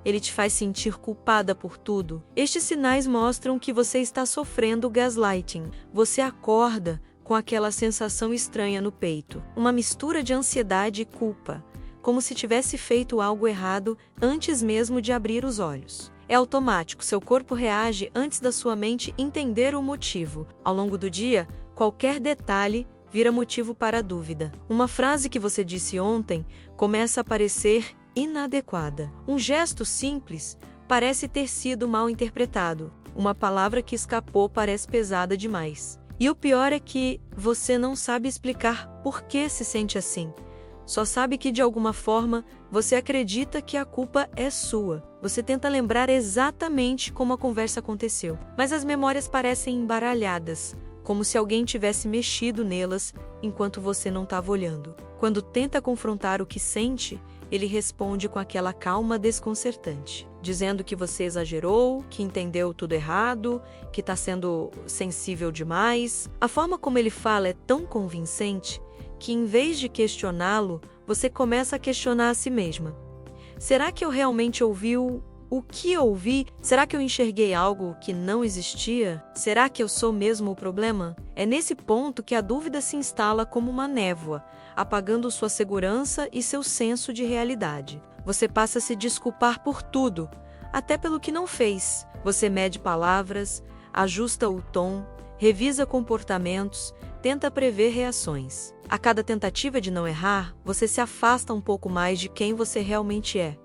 Ele te faz sentir culpada por tudo. Estes sinais mostram que você está sofrendo gaslighting. Você acorda com aquela sensação estranha no peito, uma mistura de ansiedade e culpa, como se tivesse feito algo errado antes mesmo de abrir os olhos. É automático, seu corpo reage antes da sua mente entender o motivo. Ao longo do dia, qualquer detalhe vira motivo para a dúvida. Uma frase que você disse ontem começa a parecer inadequada. Um gesto simples parece ter sido mal interpretado. Uma palavra que escapou parece pesada demais. E o pior é que você não sabe explicar por que se sente assim. Só sabe que de alguma forma você acredita que a culpa é sua. Você tenta lembrar exatamente como a conversa aconteceu, mas as memórias parecem embaralhadas, como se alguém tivesse mexido nelas enquanto você não estava olhando. Quando tenta confrontar o que sente, ele responde com aquela calma desconcertante, dizendo que você exagerou, que entendeu tudo errado, que está sendo sensível demais. A forma como ele fala é tão convincente que, em vez de questioná-lo, você começa a questionar a si mesma. Será que eu realmente ouvi o que ouvi? Será que eu enxerguei algo que não existia? Será que eu sou mesmo o problema? É nesse ponto que a dúvida se instala como uma névoa, apagando sua segurança e seu senso de realidade. Você passa a se desculpar por tudo, até pelo que não fez. Você mede palavras, ajusta o tom, revisa comportamentos, tenta prever reações. A cada tentativa de não errar, você se afasta um pouco mais de quem você realmente é.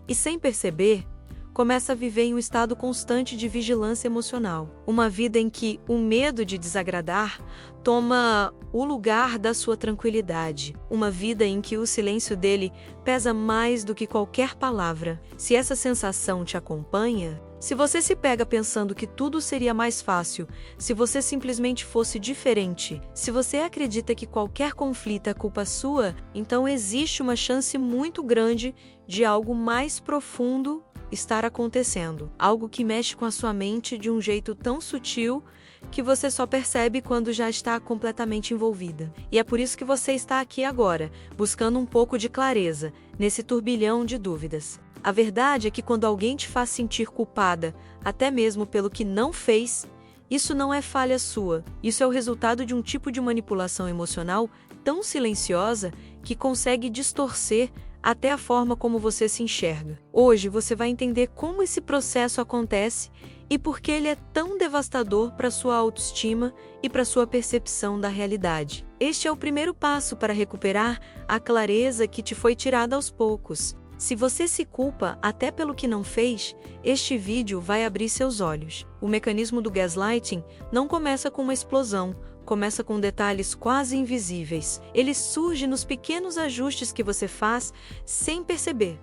E sem perceber, começa a viver em um estado constante de vigilância emocional. Uma vida em que o medo de desagradar toma o lugar da sua tranquilidade. Uma vida em que o silêncio dele pesa mais do que qualquer palavra. Se essa sensação te acompanha, se você se pega pensando que tudo seria mais fácil se você simplesmente fosse diferente, se você acredita que qualquer conflito é culpa sua, então existe uma chance muito grande de algo mais profundo estar acontecendo. Algo que mexe com a sua mente de um jeito tão sutil que você só percebe quando já está completamente envolvida. E é por isso que você está aqui agora, buscando um pouco de clareza nesse turbilhão de dúvidas. A verdade é que quando alguém te faz sentir culpada, até mesmo pelo que não fez, isso não é falha sua. Isso é o resultado de um tipo de manipulação emocional tão silenciosa que consegue distorcer até a forma como você se enxerga. Hoje você vai entender como esse processo acontece e por que ele é tão devastador para sua autoestima e para sua percepção da realidade. Este é o primeiro passo para recuperar a clareza que te foi tirada aos poucos. Se você se culpa até pelo que não fez, este vídeo vai abrir seus olhos. O mecanismo do gaslighting não começa com uma explosão, começa com detalhes quase invisíveis. Ele surge nos pequenos ajustes que você faz sem perceber,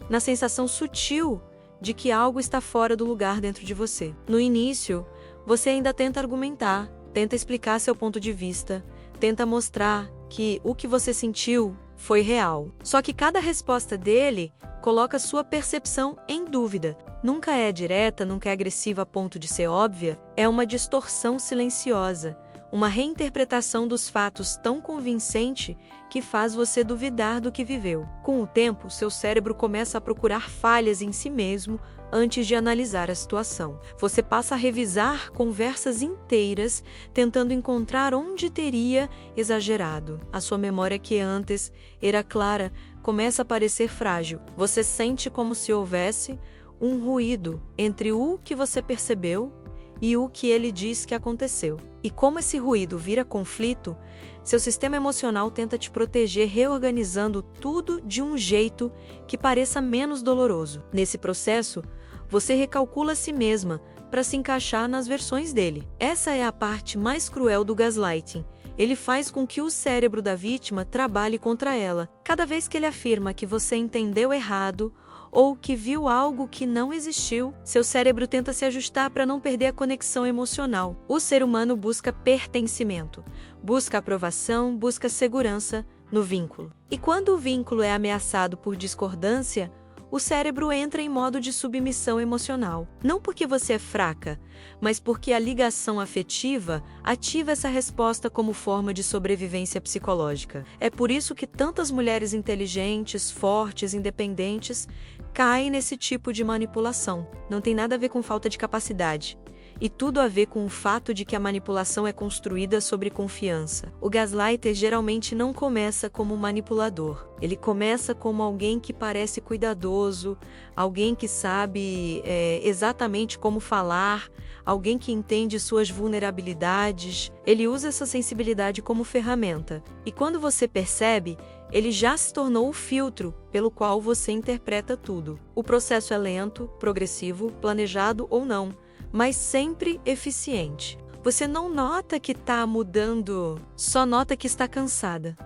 na sensação sutil de que algo está fora do lugar dentro de você. No início, você ainda tenta argumentar, tenta explicar seu ponto de vista, tenta mostrar que o que você sentiu foi real. Só que cada resposta dele coloca sua percepção em dúvida. Nunca é direta, nunca é agressiva a ponto de ser óbvia, é uma distorção silenciosa, uma reinterpretação dos fatos tão convincente que faz você duvidar do que viveu. Com o tempo, seu cérebro começa a procurar falhas em si mesmo antes de analisar a situação. Você passa a revisar conversas inteiras, tentando encontrar onde teria exagerado. A sua memória, que antes era clara, começa a parecer frágil. Você sente como se houvesse um ruído entre o que você percebeu e o que ele diz que aconteceu. E como esse ruído vira conflito, seu sistema emocional tenta te proteger, reorganizando tudo de um jeito que pareça menos doloroso. Nesse processo, você recalcula a si mesma para se encaixar nas versões dele. Essa é a parte mais cruel do gaslighting. Ele faz com que o cérebro da vítima trabalhe contra ela. Cada vez que ele afirma que você entendeu errado ou que viu algo que não existiu, seu cérebro tenta se ajustar para não perder a conexão emocional. O ser humano busca pertencimento, busca aprovação, busca segurança no vínculo. E quando o vínculo é ameaçado por discordância, o cérebro entra em modo de submissão emocional. Não porque você é fraca, mas porque a ligação afetiva ativa essa resposta como forma de sobrevivência psicológica. É por isso que tantas mulheres inteligentes, fortes, independentes cai nesse tipo de manipulação. Não tem nada a ver com falta de capacidade. E tudo a ver com o fato de que a manipulação é construída sobre confiança. O gaslighter geralmente não começa como manipulador. Ele começa como alguém que parece cuidadoso, alguém que sabe exatamente como falar, alguém que entende suas vulnerabilidades. Ele usa essa sensibilidade como ferramenta. E quando você percebe, ele já se tornou o filtro pelo qual você interpreta tudo. O processo é lento, progressivo, planejado ou não, mas sempre eficiente. Você não nota que está mudando, só nota que está cansada.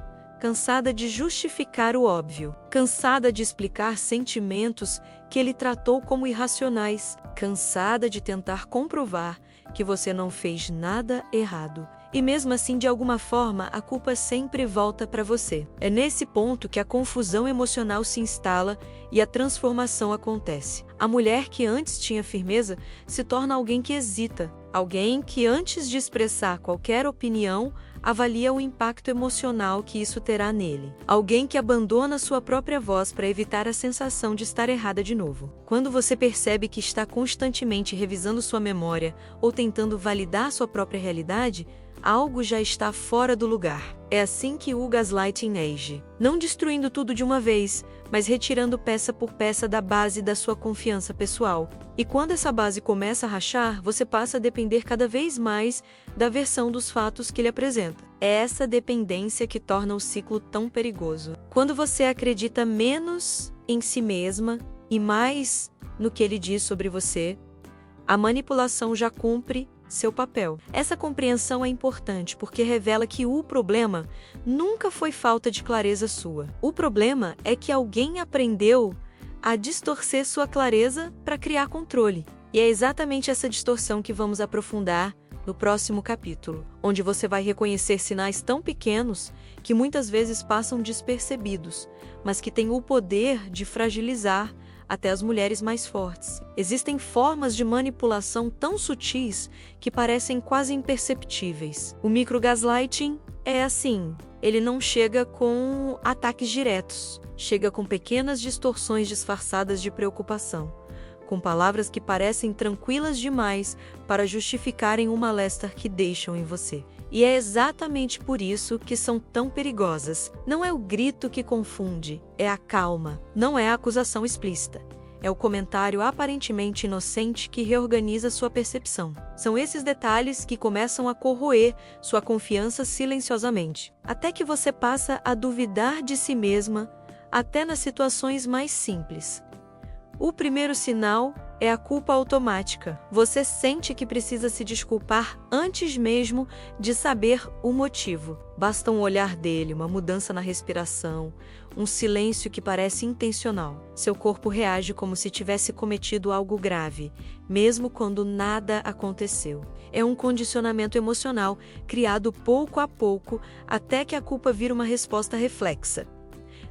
Cansada de justificar o óbvio. Cansada de explicar sentimentos que ele tratou como irracionais. Cansada de tentar comprovar que você não fez nada errado. E mesmo assim, de alguma forma, a culpa sempre volta para você. É nesse ponto que a confusão emocional se instala e a transformação acontece. A mulher que antes tinha firmeza se torna alguém que hesita, alguém que antes de expressar qualquer opinião, avalia o impacto emocional que isso terá nele. Alguém que abandona sua própria voz para evitar a sensação de estar errada de novo. Quando você percebe que está constantemente revisando sua memória ou tentando validar sua própria realidade, algo já está fora do lugar. É assim que o gaslighting age. Não destruindo tudo de uma vez, mas retirando peça por peça da base da sua confiança pessoal. E quando essa base começa a rachar, você passa a depender cada vez mais da versão dos fatos que ele apresenta. É essa dependência que torna o ciclo tão perigoso. Quando você acredita menos em si mesma e mais no que ele diz sobre você, a manipulação já cumpre seu papel. Essa compreensão é importante porque revela que o problema nunca foi falta de clareza sua. O problema é que alguém aprendeu a distorcer sua clareza para criar controle. E é exatamente essa distorção que vamos aprofundar no próximo capítulo, onde você vai reconhecer sinais tão pequenos que muitas vezes passam despercebidos, mas que têm o poder de fragilizar até as mulheres mais fortes. Existem formas de manipulação tão sutis que parecem quase imperceptíveis. O microgaslighting é assim, ele não chega com ataques diretos, chega com pequenas distorções disfarçadas de preocupação, com palavras que parecem tranquilas demais para justificarem o malestar que deixam em você. E é exatamente por isso que são tão perigosas. Não é o grito que confunde, é a calma. Não é a acusação explícita. É o comentário aparentemente inocente que reorganiza sua percepção. São esses detalhes que começam a corroer sua confiança silenciosamente, até que você passa a duvidar de si mesma, até nas situações mais simples. O primeiro sinal é a culpa automática. Você sente que precisa se desculpar antes mesmo de saber o motivo. Basta um olhar dele, uma mudança na respiração, um silêncio que parece intencional. Seu corpo reage como se tivesse cometido algo grave, mesmo quando nada aconteceu. É um condicionamento emocional criado pouco a pouco até que a culpa vira uma resposta reflexa.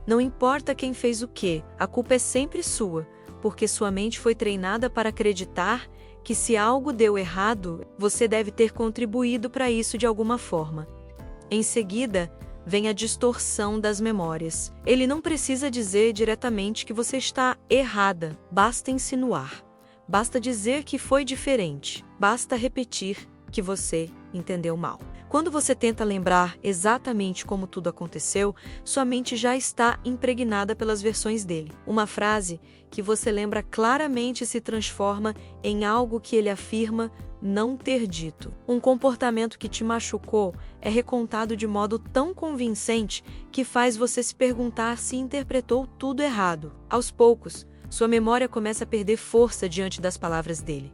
Não importa quem fez o quê, a culpa é sempre sua, porque sua mente foi treinada para acreditar que se algo deu errado, você deve ter contribuído para isso de alguma forma. Em seguida, vem a distorção das memórias. Ele não precisa dizer diretamente que você está errada, basta insinuar. Basta dizer que foi diferente, basta repetir que você entendeu mal. Quando você tenta lembrar exatamente como tudo aconteceu, sua mente já está impregnada pelas versões dele. Uma frase que você lembra claramente se transforma em algo que ele afirma não ter dito. Um comportamento que te machucou é recontado de modo tão convincente que faz você se perguntar se interpretou tudo errado. Aos poucos, sua memória começa a perder força diante das palavras dele.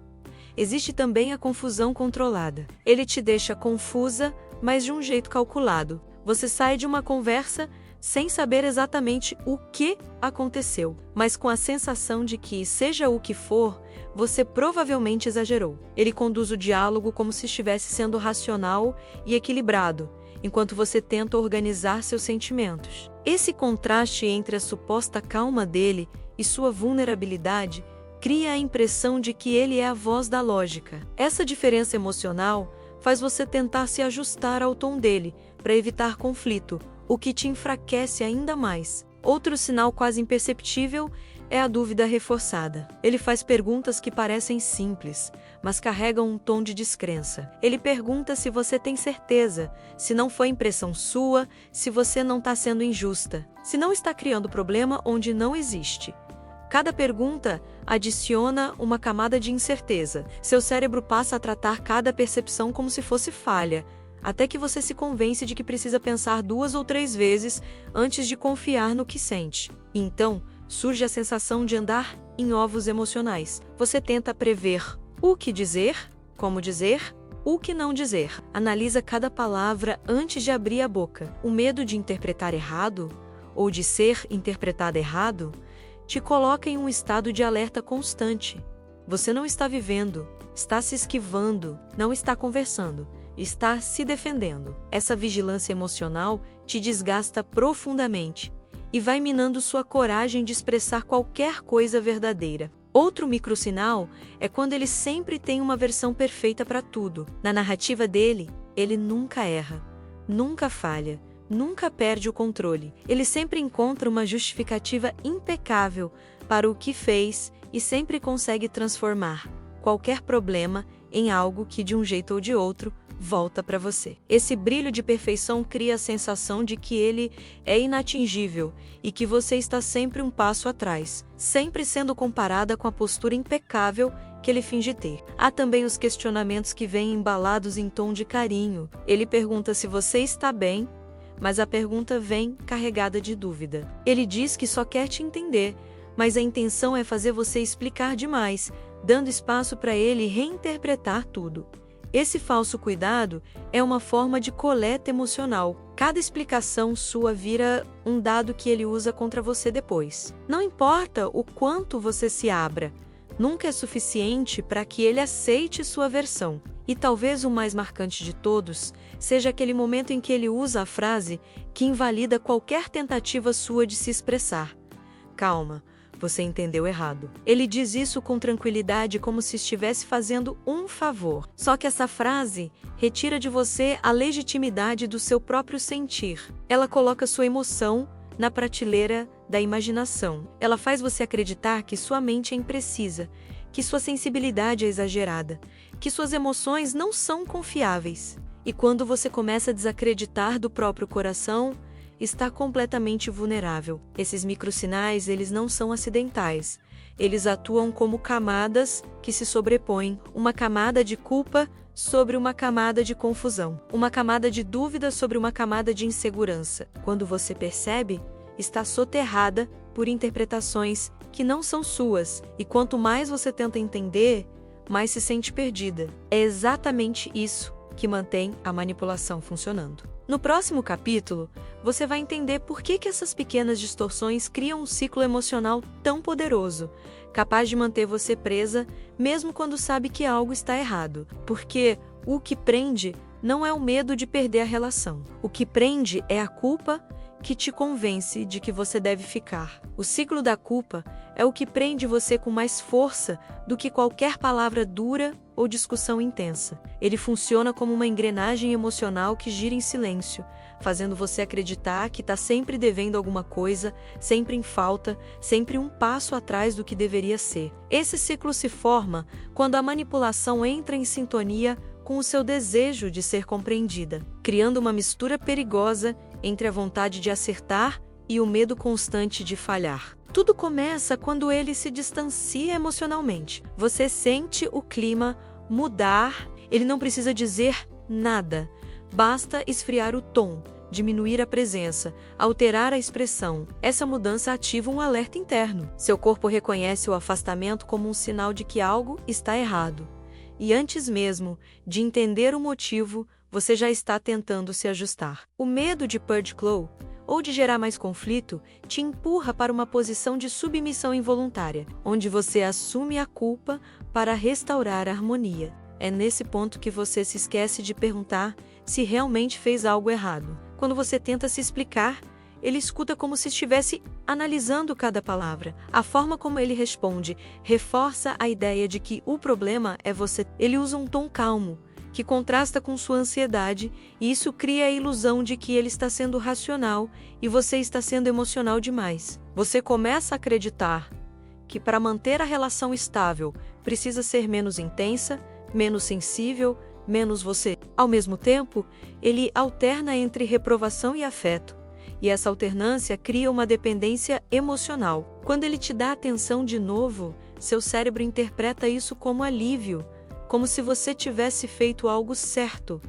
Existe também a confusão controlada. Ele te deixa confusa, mas de um jeito calculado. Você sai de uma conversa sem saber exatamente o que aconteceu, mas com a sensação de que, seja o que for, você provavelmente exagerou. Ele conduz o diálogo como se estivesse sendo racional e equilibrado, enquanto você tenta organizar seus sentimentos. Esse contraste entre a suposta calma dele e sua vulnerabilidade cria a impressão de que ele é a voz da lógica. Essa diferença emocional faz você tentar se ajustar ao tom dele, para evitar conflito, o que te enfraquece ainda mais. Outro sinal quase imperceptível é a dúvida reforçada. Ele faz perguntas que parecem simples, mas carregam um tom de descrença. Ele pergunta se você tem certeza, se não foi impressão sua, se você não está sendo injusta, se não está criando problema onde não existe. Cada pergunta adiciona uma camada de incerteza. Seu cérebro passa a tratar cada percepção como se fosse falha, até que você se convence de que precisa pensar 2 ou 3 vezes antes de confiar no que sente. E então, surge a sensação de andar em ovos emocionais. Você tenta prever o que dizer, como dizer, o que não dizer. Analisa cada palavra antes de abrir a boca. O medo de interpretar errado, ou de ser interpretado errado, te coloca em um estado de alerta constante. Você não está vivendo, está se esquivando, não está conversando, está se defendendo. Essa vigilância emocional te desgasta profundamente e vai minando sua coragem de expressar qualquer coisa verdadeira. Outro microsinal é quando ele sempre tem uma versão perfeita para tudo. Na narrativa dele, ele nunca erra, nunca falha, nunca perde o controle. Ele sempre encontra uma justificativa impecável para o que fez e sempre consegue transformar qualquer problema em algo que, de um jeito ou de outro, volta para você. Esse brilho de perfeição cria a sensação de que ele é inatingível e que você está sempre um passo atrás, sempre sendo comparada com a postura impecável que ele finge ter. Há também os questionamentos que vêm embalados em tom de carinho. Ele pergunta se você está bem, mas a pergunta vem carregada de dúvida. Ele diz que só quer te entender, mas a intenção é fazer você explicar demais, dando espaço para ele reinterpretar tudo. Esse falso cuidado é uma forma de coleta emocional. Cada explicação sua vira um dado que ele usa contra você depois. Não importa o quanto você se abra, nunca é suficiente para que ele aceite sua versão. E talvez o mais marcante de todos seja aquele momento em que ele usa a frase que invalida qualquer tentativa sua de se expressar. Calma, você entendeu errado. Ele diz isso com tranquilidade, como se estivesse fazendo um favor. Só que essa frase retira de você a legitimidade do seu próprio sentir. Ela coloca sua emoção na prateleira da imaginação. Ela faz você acreditar que sua mente é imprecisa, que sua sensibilidade é exagerada, que suas emoções não são confiáveis. E quando você começa a desacreditar do próprio coração, está completamente vulnerável. Esses microsinais, eles não são acidentais. Eles atuam como camadas que se sobrepõem, uma camada de culpa sobre uma camada de confusão, uma camada de dúvida sobre uma camada de insegurança. Quando você percebe, está soterrada por interpretações que não são suas, e quanto mais você tenta entender, mais se sente perdida. É exatamente isso que mantém a manipulação funcionando. No próximo capítulo, você vai entender por que essas pequenas distorções criam um ciclo emocional tão poderoso, capaz de manter você presa, mesmo quando sabe que algo está errado. Porque o que prende não é o medo de perder a relação. O que prende é a culpa que te convence de que você deve ficar. O ciclo da culpa é o que prende você com mais força do que qualquer palavra dura ou discussão intensa. Ele funciona como uma engrenagem emocional que gira em silêncio, fazendo você acreditar que está sempre devendo alguma coisa, sempre em falta, sempre um passo atrás do que deveria ser. Esse ciclo se forma quando a manipulação entra em sintonia com o seu desejo de ser compreendida, criando uma mistura perigosa entre a vontade de acertar e o medo constante de falhar. Tudo começa quando ele se distancia emocionalmente. Você sente o clima mudar, ele não precisa dizer nada. Basta esfriar o tom, diminuir a presença, alterar a expressão. Essa mudança ativa um alerta interno. Seu corpo reconhece o afastamento como um sinal de que algo está errado. E antes mesmo de entender o motivo, você já está tentando se ajustar. O medo de purge claw, ou de gerar mais conflito, te empurra para uma posição de submissão involuntária, onde você assume a culpa para restaurar a harmonia. É nesse ponto que você se esquece de perguntar se realmente fez algo errado. Quando você tenta se explicar, ele escuta como se estivesse analisando cada palavra. A forma como ele responde reforça a ideia de que o problema é você. Ele usa um tom calmo, que contrasta com sua ansiedade, e isso cria a ilusão de que ele está sendo racional e você está sendo emocional demais. Você começa a acreditar que para manter a relação estável precisa ser menos intensa, menos sensível, menos você. Ao mesmo tempo, ele alterna entre reprovação e afeto, e essa alternância cria uma dependência emocional. Quando ele te dá atenção de novo, seu cérebro interpreta isso como alívio, como se você tivesse feito algo certo.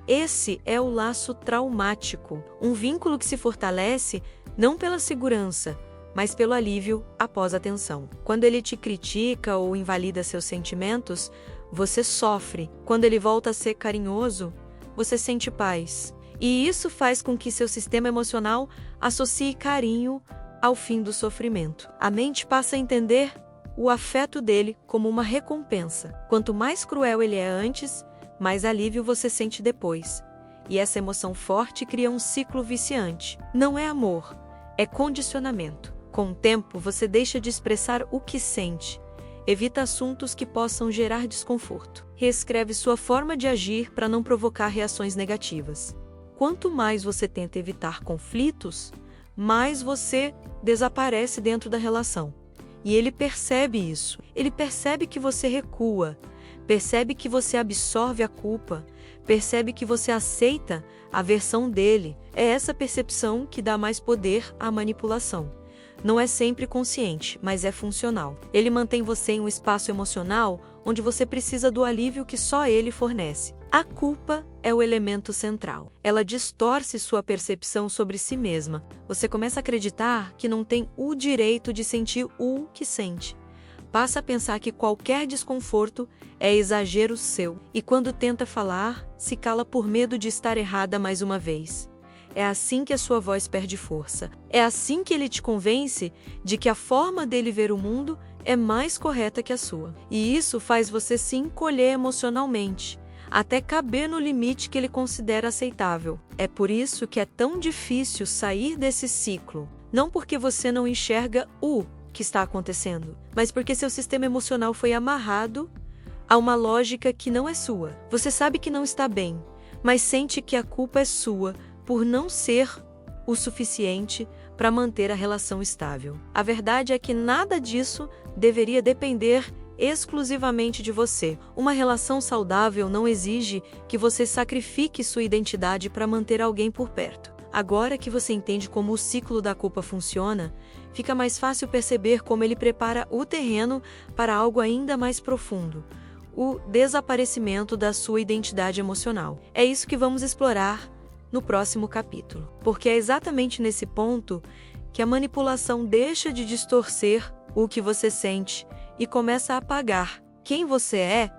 Esse é o laço traumático, um vínculo que se fortalece não pela segurança, mas pelo alívio após a tensão. Quando ele te critica ou invalida seus sentimentos, você sofre. Quando ele volta a ser carinhoso, você sente paz. E isso faz com que seu sistema emocional associe carinho ao fim do sofrimento. A mente passa a entender o afeto dele como uma recompensa. Quanto mais cruel ele é antes, mais alívio você sente depois. E essa emoção forte cria um ciclo viciante. Não é amor, é condicionamento. Com o tempo, você deixa de expressar o que sente. Evita assuntos que possam gerar desconforto. Reescreve sua forma de agir para não provocar reações negativas. Quanto mais você tenta evitar conflitos, mais você desaparece dentro da relação. E ele percebe isso. Ele percebe que você recua, percebe que você absorve a culpa, percebe que você aceita a versão dele. É essa percepção que dá mais poder à manipulação. Não é sempre consciente, mas é funcional. Ele mantém você em um espaço emocional onde você precisa do alívio que só ele fornece. A culpa é o elemento central. Ela distorce sua percepção sobre si mesma. Você começa a acreditar que não tem o direito de sentir o que sente. Passa a pensar que qualquer desconforto é exagero seu. E quando tenta falar, se cala por medo de estar errada mais uma vez. É assim que a sua voz perde força. É assim que ele te convence de que a forma dele ver o mundo é mais correta que a sua. E isso faz você se encolher emocionalmente, até caber no limite que ele considera aceitável. É por isso que é tão difícil sair desse ciclo. Não porque você não enxerga o que está acontecendo, mas porque seu sistema emocional foi amarrado a uma lógica que não é sua. Você sabe que não está bem, mas sente que a culpa é sua por não ser o suficiente para manter a relação estável. A verdade é que nada disso deveria depender exclusivamente de você. Uma relação saudável não exige que você sacrifique sua identidade para manter alguém por perto. Agora que você entende como o ciclo da culpa funciona, fica mais fácil perceber como ele prepara o terreno para algo ainda mais profundo: o desaparecimento da sua identidade emocional. É isso que vamos explorar no próximo capítulo. Porque é exatamente nesse ponto que a manipulação deixa de distorcer o que você sente e começa a apagar quem você é.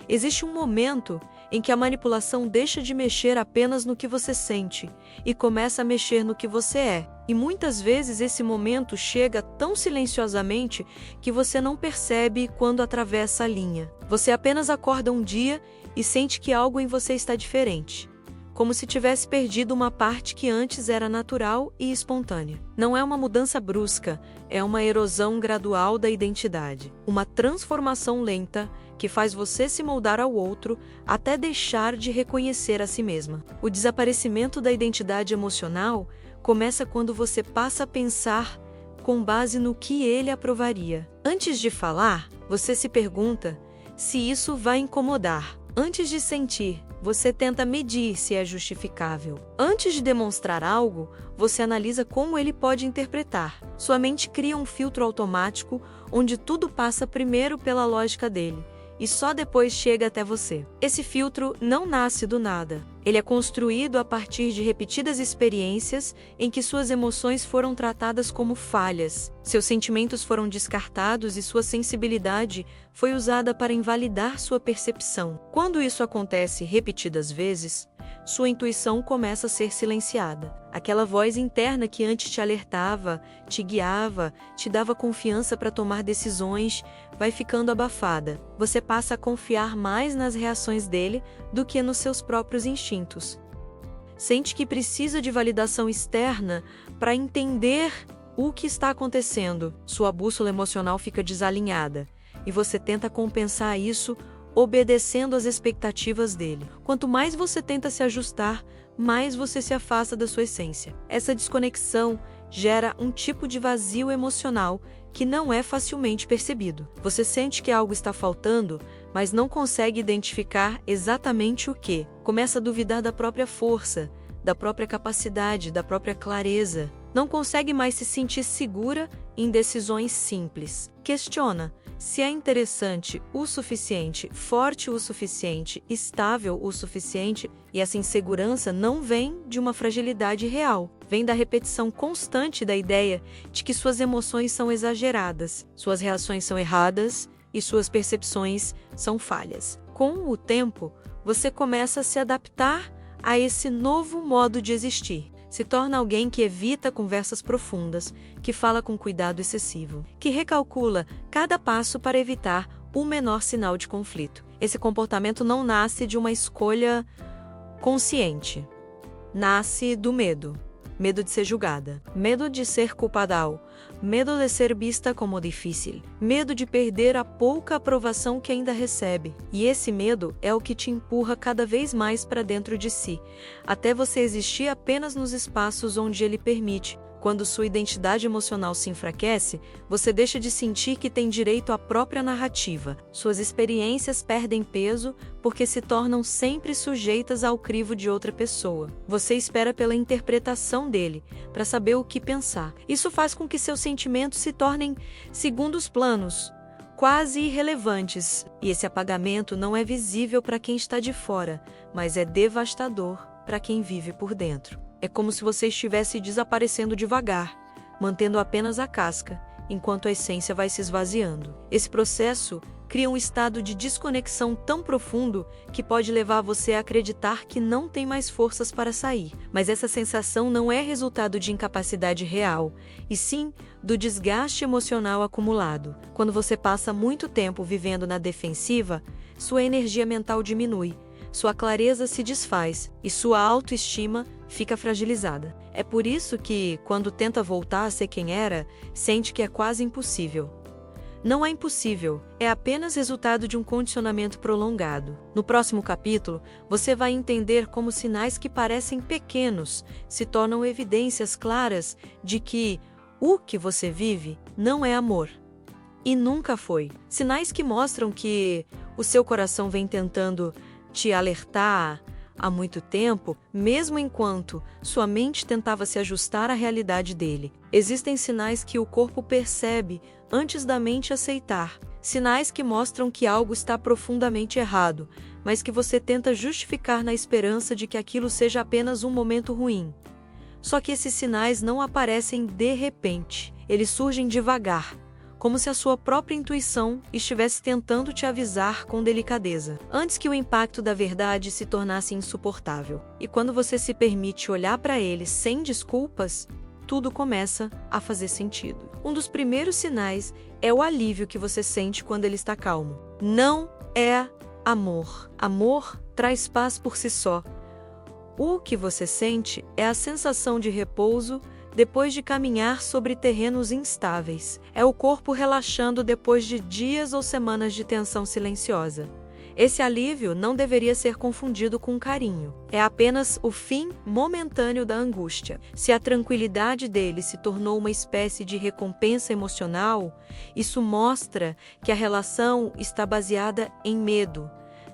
Existe um momento em que a manipulação deixa de mexer apenas no que você sente e começa a mexer no que você é. E muitas vezes esse momento chega tão silenciosamente que você não percebe quando atravessa a linha. Você apenas acorda um dia e sente que algo em você está diferente, como se tivesse perdido uma parte que antes era natural e espontânea. Não é uma mudança brusca, é uma erosão gradual da identidade. Uma transformação lenta que faz você se moldar ao outro até deixar de reconhecer a si mesma. O desaparecimento da identidade emocional começa quando você passa a pensar com base no que ele aprovaria. Antes de falar, você se pergunta se isso vai incomodar. Antes de sentir, você tenta medir se é justificável. Antes de demonstrar algo, você analisa como ele pode interpretar. Sua mente cria um filtro automático onde tudo passa primeiro pela lógica dele e só depois chega até você. Esse filtro não nasce do nada. Ele é construído a partir de repetidas experiências em que suas emoções foram tratadas como falhas, seus sentimentos foram descartados e sua sensibilidade foi usada para invalidar sua percepção. Quando isso acontece repetidas vezes, sua intuição começa a ser silenciada. Aquela voz interna que antes te alertava, te guiava, te dava confiança para tomar decisões, vai ficando abafada. Você passa a confiar mais nas reações dele do que nos seus próprios instintos. Sente que precisa de validação externa para entender o que está acontecendo. Sua bússola emocional fica desalinhada e você tenta compensar isso obedecendo às expectativas dele. Quanto mais você tenta se ajustar, mais você se afasta da sua essência. Essa desconexão gera um tipo de vazio emocional que não é facilmente percebido. Você sente que algo está faltando, mas não consegue identificar exatamente o que. Começa a duvidar da própria força, da própria capacidade, da própria clareza. Não consegue mais se sentir segura em decisões simples. Questiona se é interessante o suficiente, forte o suficiente, estável o suficiente, e essa insegurança não vem de uma fragilidade real, vem da repetição constante da ideia de que suas emoções são exageradas, suas reações são erradas e suas percepções são falhas. Com o tempo, você começa a se adaptar a esse novo modo de existir. Se torna alguém que evita conversas profundas, que fala com cuidado excessivo, que recalcula cada passo para evitar o menor sinal de conflito. Esse comportamento não nasce de uma escolha consciente. Nasce do medo. Medo de ser julgada, medo de ser culpada, medo de ser vista como difícil, medo de perder a pouca aprovação que ainda recebe. E esse medo é o que te empurra cada vez mais para dentro de si, até você existir apenas nos espaços onde ele permite. Quando sua identidade emocional se enfraquece, você deixa de sentir que tem direito à própria narrativa. Suas experiências perdem peso porque se tornam sempre sujeitas ao crivo de outra pessoa. Você espera pela interpretação dele, para saber o que pensar. Isso faz com que seus sentimentos se tornem segundos planos, quase irrelevantes. E esse apagamento não é visível para quem está de fora, mas é devastador para quem vive por dentro. É como se você estivesse desaparecendo devagar, mantendo apenas a casca, enquanto a essência vai se esvaziando. Esse processo cria um estado de desconexão tão profundo que pode levar você a acreditar que não tem mais forças para sair. Mas essa sensação não é resultado de incapacidade real, e sim do desgaste emocional acumulado. Quando você passa muito tempo vivendo na defensiva, sua energia mental diminui, sua clareza se desfaz e sua autoestima fica fragilizada. É por isso que, quando tenta voltar a ser quem era, sente que é quase impossível. Não é impossível, é apenas resultado de um condicionamento prolongado. No próximo capítulo, você vai entender como sinais que parecem pequenos se tornam evidências claras de que o que você vive não é amor. E nunca foi. Sinais que mostram que o seu coração vem tentando te alertar há muito tempo, mesmo enquanto sua mente tentava se ajustar à realidade dele. Existem sinais que o corpo percebe antes da mente aceitar. Sinais que mostram que algo está profundamente errado, mas que você tenta justificar na esperança de que aquilo seja apenas um momento ruim. Só que esses sinais não aparecem de repente. Eles surgem devagar, como se a sua própria intuição estivesse tentando te avisar com delicadeza, antes que o impacto da verdade se tornasse insuportável. E quando você se permite olhar para ele sem desculpas, tudo começa a fazer sentido. Um dos primeiros sinais é o alívio que você sente quando ele está calmo. Não é amor. Amor traz paz por si só. O que você sente é a sensação de repouso depois de caminhar sobre terrenos instáveis. É o corpo relaxando depois de dias ou semanas de tensão silenciosa. Esse alívio não deveria ser confundido com carinho. É apenas o fim momentâneo da angústia. Se a tranquilidade dele se tornou uma espécie de recompensa emocional, isso mostra que a relação está baseada em medo,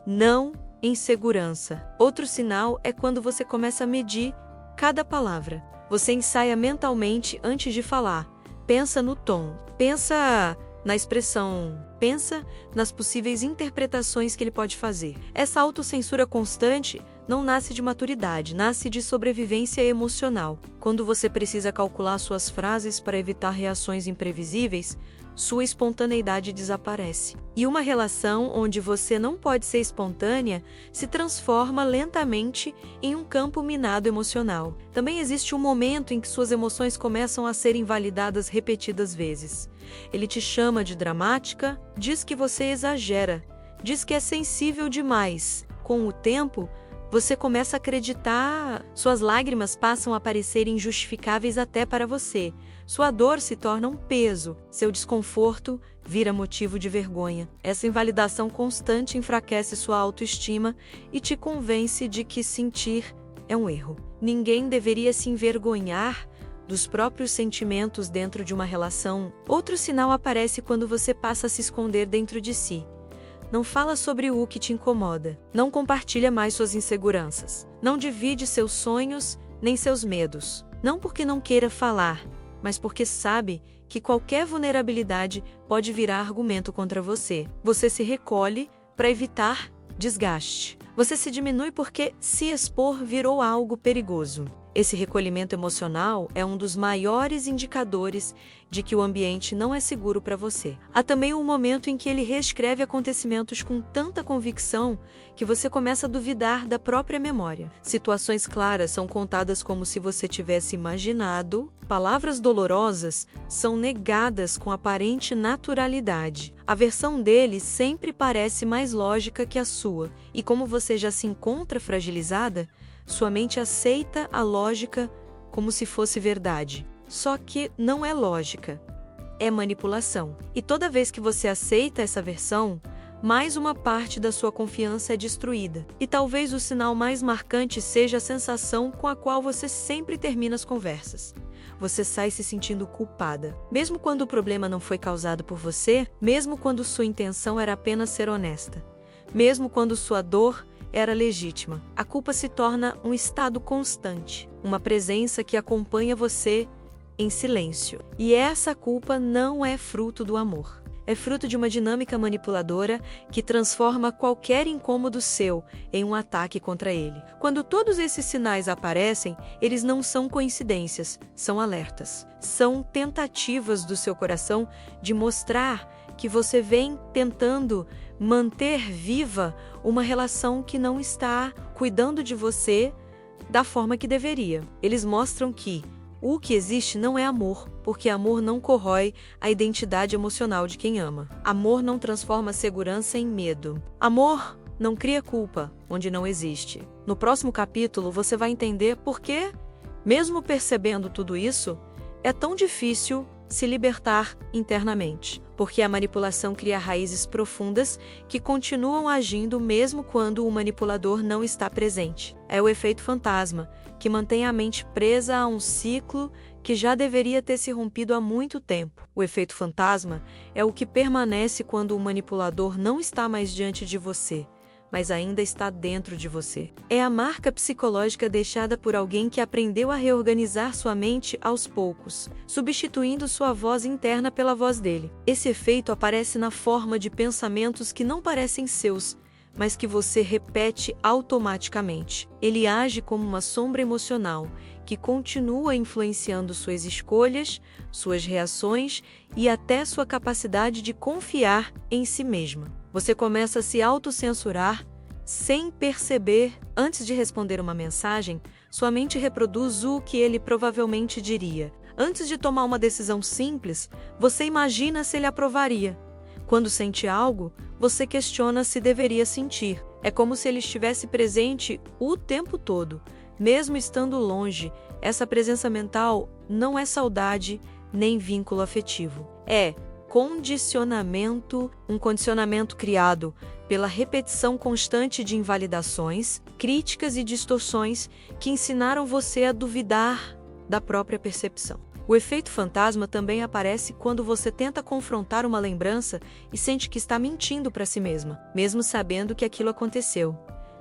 não em segurança. Outro sinal é quando você começa a medir cada palavra. Você ensaia mentalmente antes de falar. Pensa no tom, pensa na expressão, pensa nas possíveis interpretações que ele pode fazer. Essa autocensura constante não nasce de maturidade, nasce de sobrevivência emocional. Quando você precisa calcular suas frases para evitar reações imprevisíveis, sua espontaneidade desaparece. E uma relação onde você não pode ser espontânea se transforma lentamente em um campo minado emocional. Também existe um momento em que suas emoções começam a ser invalidadas repetidas vezes. Ele te chama de dramática, diz que você exagera, diz que é sensível demais. Com o tempo, você começa a acreditar, suas lágrimas passam a parecer injustificáveis até para você. Sua dor se torna um peso, seu desconforto vira motivo de vergonha. Essa invalidação constante enfraquece sua autoestima e te convence de que sentir é um erro. Ninguém deveria se envergonhar dos próprios sentimentos dentro de uma relação. Outro sinal aparece quando você passa a se esconder dentro de si. Não fala sobre o que te incomoda. Não compartilha mais suas inseguranças. Não divide seus sonhos nem seus medos. Não porque não queira falar, mas porque sabe que qualquer vulnerabilidade pode virar argumento contra você. Você se recolhe para evitar desgaste. Você se diminui porque se expor virou algo perigoso. Esse recolhimento emocional é um dos maiores indicadores de que o ambiente não é seguro para você. Há também um momento em que ele reescreve acontecimentos com tanta convicção que você começa a duvidar da própria memória. Situações claras são contadas como se você tivesse imaginado. Palavras dolorosas são negadas com aparente naturalidade. A versão dele sempre parece mais lógica que a sua, e como você já se encontra fragilizada, sua mente aceita a lógica como se fosse verdade. Só que não é lógica, é manipulação. E toda vez que você aceita essa versão, mais uma parte da sua confiança é destruída. E talvez o sinal mais marcante seja a sensação com a qual você sempre termina as conversas. Você sai se sentindo culpada. Mesmo quando o problema não foi causado por você, mesmo quando sua intenção era apenas ser honesta, mesmo quando sua dor era legítima. A culpa se torna um estado constante, uma presença que acompanha você em silêncio. E essa culpa não é fruto do amor. É fruto de uma dinâmica manipuladora que transforma qualquer incômodo seu em um ataque contra ele. Quando todos esses sinais aparecem, eles não são coincidências, são alertas. São tentativas do seu coração de mostrar que você vem tentando manter viva uma relação que não está cuidando de você da forma que deveria. Eles mostram que o que existe não é amor, porque amor não corrói a identidade emocional de quem ama. Amor não transforma segurança em medo. Amor não cria culpa onde não existe. No próximo capítulo você vai entender por que, mesmo percebendo tudo isso, é tão difícil se libertar internamente, porque a manipulação cria raízes profundas que continuam agindo mesmo quando o manipulador não está presente. É o efeito fantasma, que mantém a mente presa a um ciclo que já deveria ter se rompido há muito tempo. O efeito fantasma é o que permanece quando o manipulador não está mais diante de você, mas ainda está dentro de você. É a marca psicológica deixada por alguém que aprendeu a reorganizar sua mente aos poucos, substituindo sua voz interna pela voz dele. Esse efeito aparece na forma de pensamentos que não parecem seus, mas que você repete automaticamente. Ele age como uma sombra emocional que continua influenciando suas escolhas, suas reações e até sua capacidade de confiar em si mesma. Você começa a se autocensurar sem perceber. Antes de responder uma mensagem, sua mente reproduz o que ele provavelmente diria. Antes de tomar uma decisão simples, você imagina se ele aprovaria. Quando sente algo, você questiona se deveria sentir. É como se ele estivesse presente o tempo todo, mesmo estando longe. Essa presença mental não é saudade nem vínculo afetivo. É condicionamento, um condicionamento criado pela repetição constante de invalidações, críticas e distorções que ensinaram você a duvidar da própria percepção. O efeito fantasma também aparece quando você tenta confrontar uma lembrança e sente que está mentindo para si mesma, mesmo sabendo que aquilo aconteceu.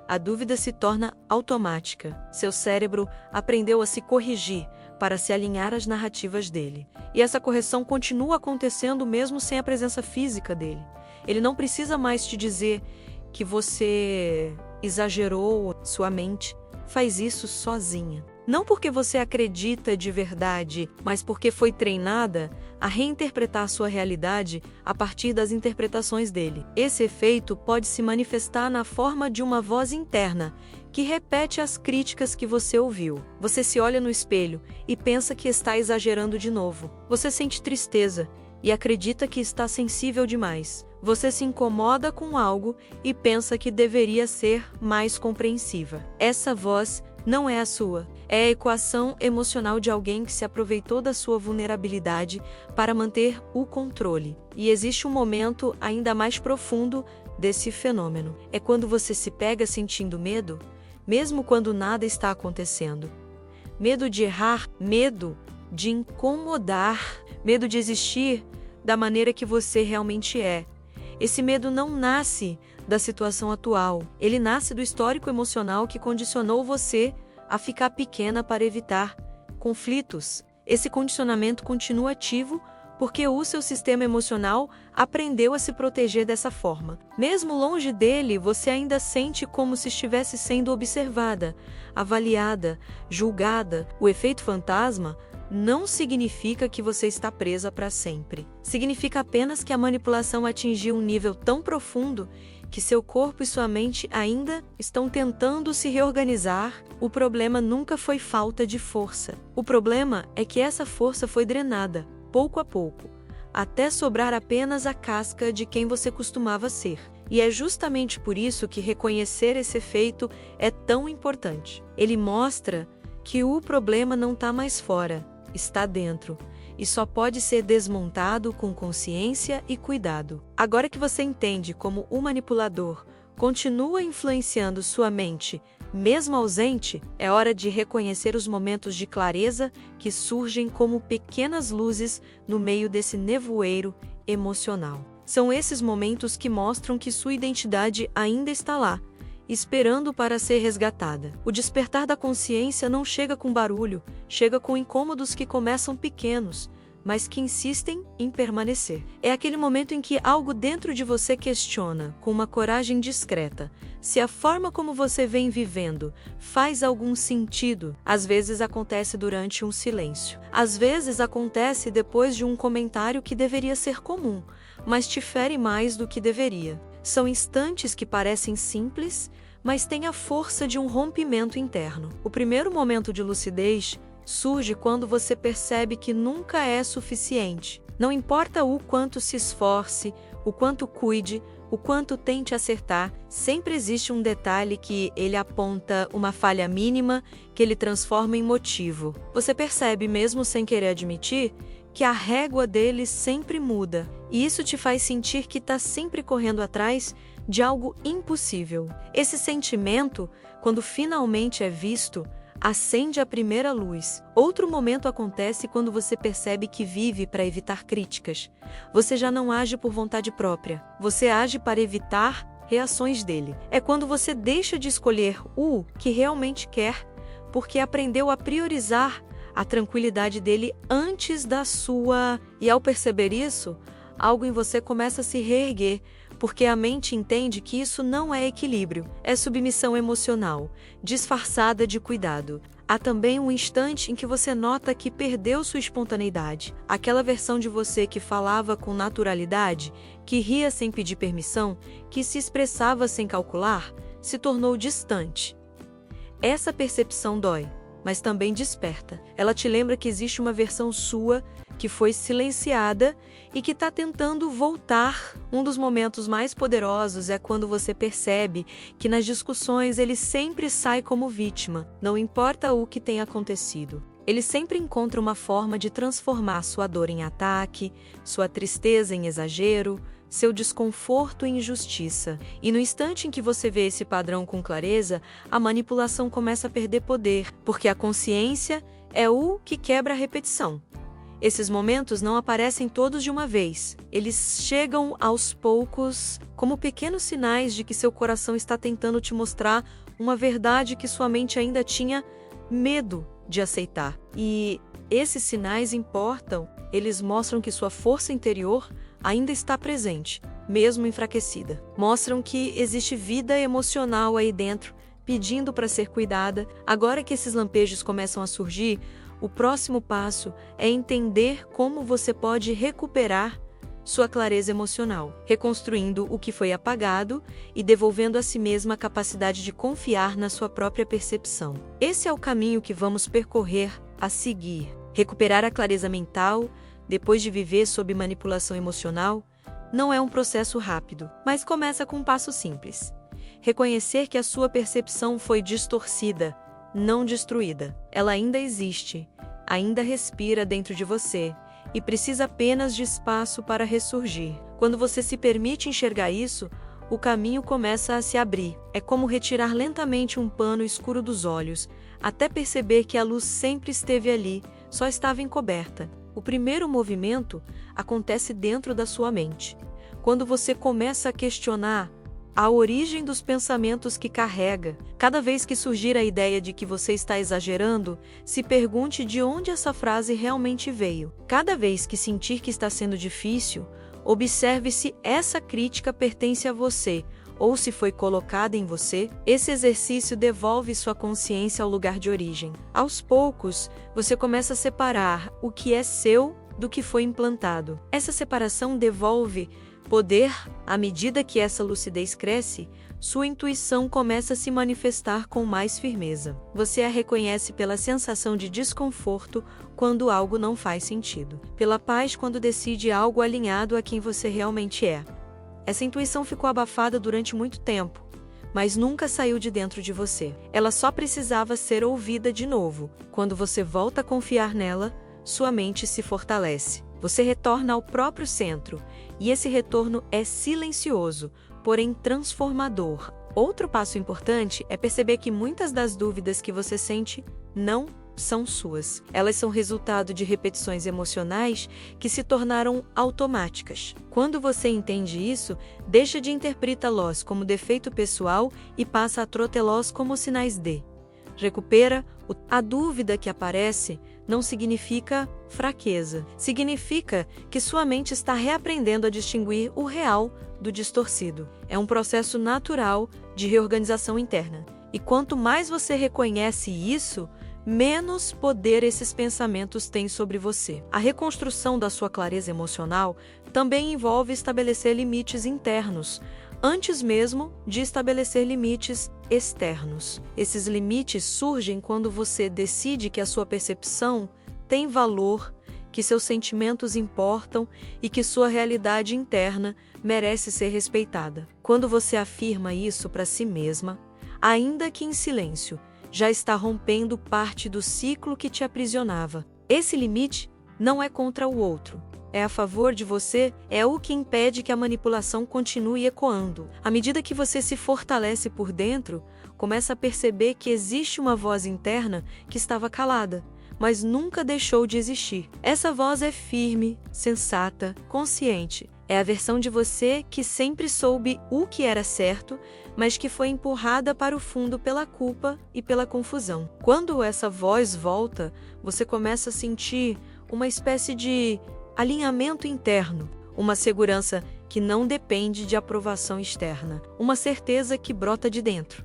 A dúvida se torna automática. Seu cérebro aprendeu a se corrigir para se alinhar às narrativas dele. E essa correção continua acontecendo mesmo sem a presença física dele. Ele não precisa mais te dizer que você exagerou. Sua mente faz isso sozinha. Não porque você acredita de verdade, mas porque foi treinada a reinterpretar sua realidade a partir das interpretações dele. Esse efeito pode se manifestar na forma de uma voz interna, que repete as críticas que você ouviu. Você se olha no espelho e pensa que está exagerando de novo. Você sente tristeza e acredita que está sensível demais. Você se incomoda com algo e pensa que deveria ser mais compreensiva. Essa voz não é a sua. É a equação emocional de alguém que se aproveitou da sua vulnerabilidade para manter o controle. E existe um momento ainda mais profundo desse fenômeno. É quando você se pega sentindo medo, mesmo quando nada está acontecendo. Medo de errar, medo de incomodar, medo de existir da maneira que você realmente é. Esse medo não nasce da situação atual, ele nasce do histórico emocional que condicionou você a ficar pequena para evitar conflitos. Esse condicionamento continua ativo porque o seu sistema emocional aprendeu a se proteger dessa forma. Mesmo longe dele, você ainda sente como se estivesse sendo observada, avaliada, julgada. O efeito fantasma não significa que você está presa para sempre. Significa apenas que a manipulação atingiu um nível tão profundo que seu corpo e sua mente ainda estão tentando se reorganizar. O problema nunca foi falta de força. O problema é que essa força foi drenada, pouco a pouco, até sobrar apenas a casca de quem você costumava ser. E é justamente por isso que reconhecer esse efeito é tão importante. Ele mostra que o problema não está mais fora, está dentro, e só pode ser desmontado com consciência e cuidado. Agora que você entende como o manipulador continua influenciando sua mente, mesmo ausente, é hora de reconhecer os momentos de clareza que surgem como pequenas luzes no meio desse nevoeiro emocional. São esses momentos que mostram que sua identidade ainda está lá, esperando para ser resgatada. O despertar da consciência não chega com barulho, chega com incômodos que começam pequenos, mas que insistem em permanecer. É aquele momento em que algo dentro de você questiona, com uma coragem discreta, se a forma como você vem vivendo faz algum sentido. Às vezes acontece durante um silêncio. Às vezes acontece depois de um comentário que deveria ser comum, mas te fere mais do que deveria. São instantes que parecem simples, mas têm a força de um rompimento interno. O primeiro momento de lucidez surge quando você percebe que nunca é suficiente. Não importa o quanto se esforce, o quanto cuide, o quanto tente acertar, sempre existe um detalhe que ele aponta uma falha mínima que ele transforma em motivo. Você percebe, mesmo sem querer admitir, que a régua dele sempre muda, e isso te faz sentir que está sempre correndo atrás de algo impossível. Esse sentimento, quando finalmente é visto, acende a primeira luz. Outro momento acontece quando você percebe que vive para evitar críticas. Você já não age por vontade própria, você age para evitar reações dele. É quando você deixa de escolher o que realmente quer, porque aprendeu a priorizar a tranquilidade dele antes da sua. E ao perceber isso, algo em você começa a se reerguer, porque a mente entende que isso não é equilíbrio, é submissão emocional, disfarçada de cuidado. Há também um instante em que você nota que perdeu sua espontaneidade. Aquela versão de você que falava com naturalidade, que ria sem pedir permissão, que se expressava sem calcular, se tornou distante. Essa percepção dói, mas também desperta. Ela te lembra que existe uma versão sua que foi silenciada e que está tentando voltar. Um dos momentos mais poderosos é quando você percebe que nas discussões ele sempre sai como vítima, não importa o que tenha acontecido. Ele sempre encontra uma forma de transformar sua dor em ataque, sua tristeza em exagero, seu desconforto em injustiça. E no instante em que você vê esse padrão com clareza, a manipulação começa a perder poder, porque a consciência é o que quebra a repetição. Esses momentos não aparecem todos de uma vez. Eles chegam aos poucos, como pequenos sinais de que seu coração está tentando te mostrar uma verdade que sua mente ainda tinha medo de aceitar. E esses sinais importam, eles mostram que sua força interior ainda está presente, mesmo enfraquecida. Mostram que existe vida emocional aí dentro, pedindo para ser cuidada. Agora que esses lampejos começam a surgir, o próximo passo é entender como você pode recuperar sua clareza emocional, reconstruindo o que foi apagado e devolvendo a si mesma a capacidade de confiar na sua própria percepção. Esse é o caminho que vamos percorrer a seguir. Recuperar a clareza mental, depois de viver sob manipulação emocional, não é um processo rápido, mas começa com um passo simples. Reconhecer que a sua percepção foi distorcida, não destruída. Ela ainda existe, ainda respira dentro de você e precisa apenas de espaço para ressurgir. Quando você se permite enxergar isso, o caminho começa a se abrir. É como retirar lentamente um pano escuro dos olhos, até perceber que a luz sempre esteve ali, só estava encoberta. O primeiro movimento acontece dentro da sua mente. Quando você começa a questionar a origem dos pensamentos que carrega, cada vez que surgir a ideia de que você está exagerando, se pergunte de onde essa frase realmente veio. Cada vez que sentir que está sendo difícil, observe se essa crítica pertence a você ou se foi colocada em você. Esse exercício devolve sua consciência ao lugar de origem. Aos poucos, você começa a separar o que é seu do que foi implantado. Essa separação devolve poder. À medida que essa lucidez cresce, sua intuição começa a se manifestar com mais firmeza. Você a reconhece pela sensação de desconforto quando algo não faz sentido, pela paz quando decide algo alinhado a quem você realmente é. Essa intuição ficou abafada durante muito tempo, mas nunca saiu de dentro de você. Ela só precisava ser ouvida de novo. Quando você volta a confiar nela, sua mente se fortalece. Você retorna ao próprio centro, e esse retorno é silencioso, porém transformador. Outro passo importante é perceber que muitas das dúvidas que você sente não são suas. Elas são resultado de repetições emocionais que se tornaram automáticas. Quando você entende isso, deixa de interpretá-los como defeito pessoal e passa a tratá-los como sinais de. Recupera. A dúvida que aparece não significa fraqueza. Significa que sua mente está reaprendendo a distinguir o real do distorcido. É um processo natural de reorganização interna. E quanto mais você reconhece isso, menos poder esses pensamentos têm sobre você. A reconstrução da sua clareza emocional também envolve estabelecer limites internos, antes mesmo de estabelecer limites externos. Esses limites surgem quando você decide que a sua percepção tem valor, que seus sentimentos importam e que sua realidade interna merece ser respeitada. Quando você afirma isso para si mesma, ainda que em silêncio, já está rompendo parte do ciclo que te aprisionava. Esse limite não é contra o outro. É a favor de você, é o que impede que a manipulação continue ecoando. À medida que você se fortalece por dentro, começa a perceber que existe uma voz interna que estava calada, mas nunca deixou de existir. Essa voz é firme, sensata, consciente. É a versão de você que sempre soube o que era certo, mas que foi empurrada para o fundo pela culpa e pela confusão. Quando essa voz volta, você começa a sentir uma espécie de alinhamento interno, uma segurança que não depende de aprovação externa, uma certeza que brota de dentro.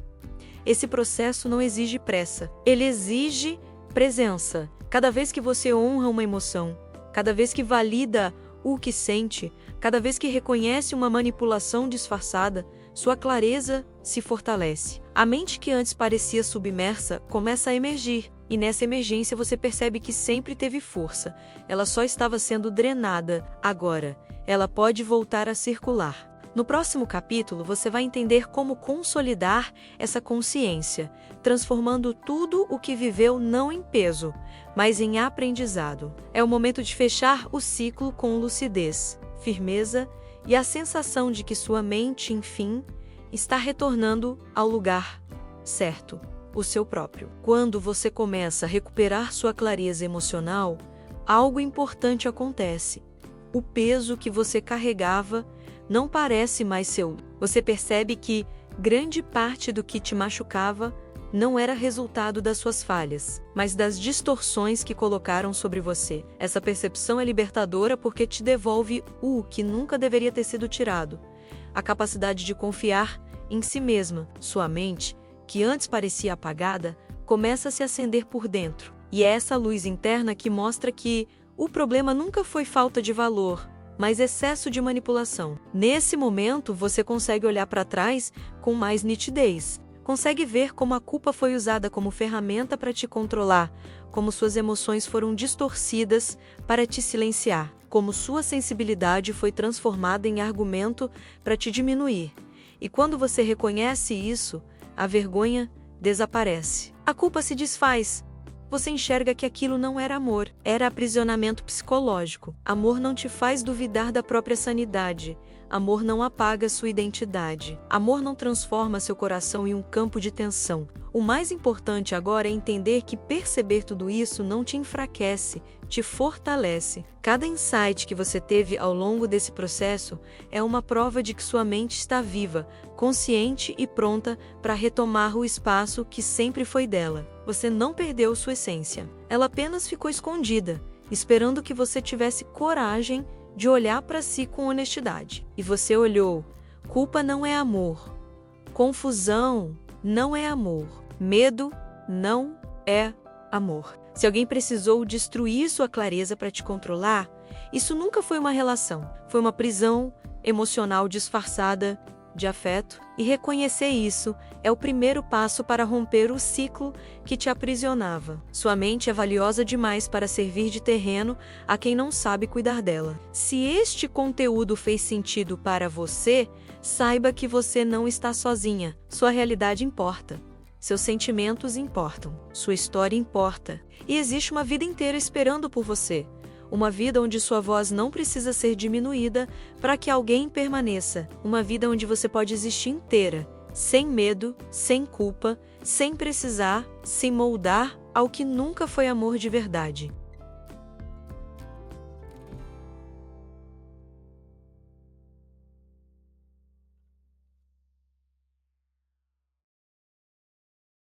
Esse processo não exige pressa, ele exige presença. Cada vez que você honra uma emoção, cada vez que valida o que sente, cada vez que reconhece uma manipulação disfarçada, sua clareza se fortalece. A mente que antes parecia submersa começa a emergir, e nessa emergência você percebe que sempre teve força. Ela só estava sendo drenada. Agora, ela pode voltar a circular. No próximo capítulo, você vai entender como consolidar essa consciência, transformando tudo o que viveu não em peso, mas em aprendizado. É o momento de fechar o ciclo com lucidez, firmeza e a sensação de que sua mente, enfim, está retornando ao lugar certo, o seu próprio. Quando você começa a recuperar sua clareza emocional, algo importante acontece. O peso que você carregava não parece mais seu. Você percebe que grande parte do que te machucava não era resultado das suas falhas, mas das distorções que colocaram sobre você. Essa percepção é libertadora porque te devolve o que nunca deveria ter sido tirado: a capacidade de confiar em si mesma. Sua mente, que antes parecia apagada, começa a se acender por dentro. E é essa luz interna que mostra que o problema nunca foi falta de valor, mas excesso de manipulação. Nesse momento, você consegue olhar para trás com mais nitidez. Consegue ver como a culpa foi usada como ferramenta para te controlar, como suas emoções foram distorcidas para te silenciar, como sua sensibilidade foi transformada em argumento para te diminuir. E quando você reconhece isso, a vergonha desaparece. A culpa se desfaz. Você enxerga que aquilo não era amor, era aprisionamento psicológico. Amor não te faz duvidar da própria sanidade. Amor não apaga sua identidade. Amor não transforma seu coração em um campo de tensão. O mais importante agora é entender que perceber tudo isso não te enfraquece, te fortalece. Cada insight que você teve ao longo desse processo é uma prova de que sua mente está viva, consciente e pronta para retomar o espaço que sempre foi dela. Você não perdeu sua essência. Ela apenas ficou escondida, esperando que você tivesse coragem de olhar para si com honestidade. E você olhou. Culpa não é amor. Confusão não é amor. Medo não é amor. Se alguém precisou destruir sua clareza para te controlar, isso nunca foi uma relação. Foi uma prisão emocional disfarçada de afeto. E reconhecer isso é o primeiro passo para romper o ciclo que te aprisionava. Sua mente é valiosa demais para servir de terreno a quem não sabe cuidar dela. Se este conteúdo fez sentido para você, saiba que você não está sozinha. Sua realidade importa. Seus sentimentos importam. Sua história importa. E existe uma vida inteira esperando por você. Uma vida onde sua voz não precisa ser diminuída para que alguém permaneça. Uma vida onde você pode existir inteira, sem medo, sem culpa, sem precisar se moldar ao que nunca foi amor de verdade.